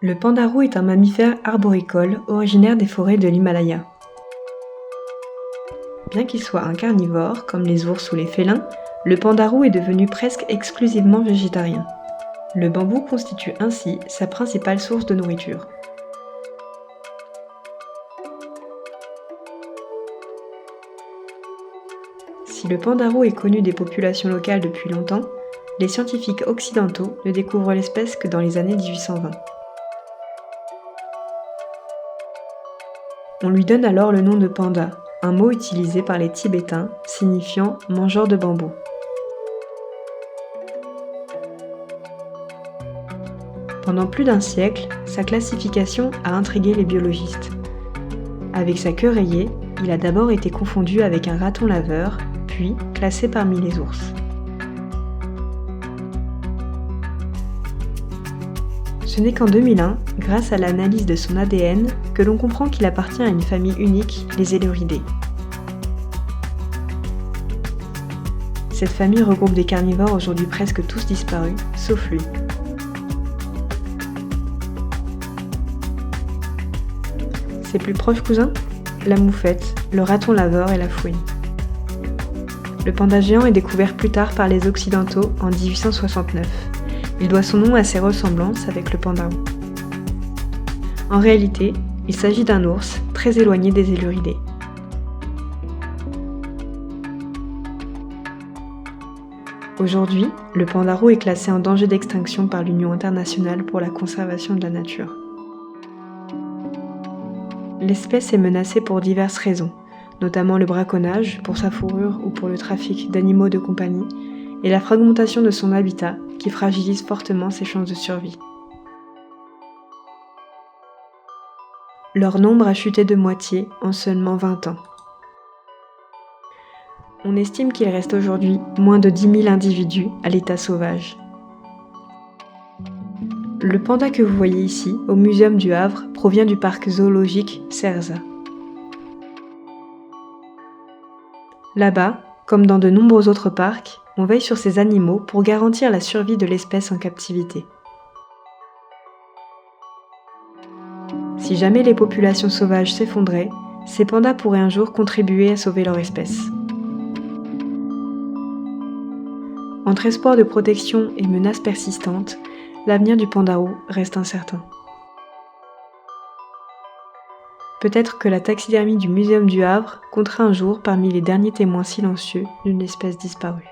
Le pandarou est un mammifère arboricole originaire des forêts de l'Himalaya. Bien qu'il soit un carnivore, comme les ours ou les félins, le pandarou est devenu presque exclusivement végétarien. Le bambou constitue ainsi sa principale source de nourriture. Si le pandarou est connu des populations locales depuis longtemps, les scientifiques occidentaux ne découvrent l'espèce que dans les années 1820. On lui donne alors le nom de panda, un mot utilisé par les Tibétains signifiant « mangeur de bambou ». Pendant plus d'un siècle, sa classification a intrigué les biologistes. Avec sa queue rayée, il a d'abord été confondu avec un raton laveur, puis classé parmi les ours. Ce n'est qu'en 2001, grâce à l'analyse de son ADN, que l'on comprend qu'il appartient à une famille unique, les Ailuridés. Cette famille regroupe des carnivores aujourd'hui presque tous disparus, sauf lui. Ses plus proches cousins ? La moufette, le raton laveur et la fouine. Le panda géant est découvert plus tard par les Occidentaux en 1869. Il doit son nom à ses ressemblances avec le pandarou. En réalité, il s'agit d'un ours très éloigné des Ailuridés. Aujourd'hui, le pandarou est classé en danger d'extinction par l'Union internationale pour la conservation de la nature. L'espèce est menacée pour diverses raisons, notamment le braconnage pour sa fourrure ou pour le trafic d'animaux de compagnie, et la fragmentation de son habitat qui fragilise fortement ses chances de survie. Leur nombre a chuté de moitié en seulement 20 ans. On estime qu'il reste aujourd'hui moins de 10 000 individus à l'état sauvage. Le panda que vous voyez ici, au Muséum du Havre, provient du parc zoologique Cerza. Là-bas, comme dans de nombreux autres parcs, on veille sur ces animaux pour garantir la survie de l'espèce en captivité. Si jamais les populations sauvages s'effondraient, ces pandas pourraient un jour contribuer à sauver leur espèce. Entre espoir de protection et menaces persistantes, l'avenir du pandarou reste incertain. Peut-être que la taxidermie du Muséum du Havre comptera un jour parmi les derniers témoins silencieux d'une espèce disparue.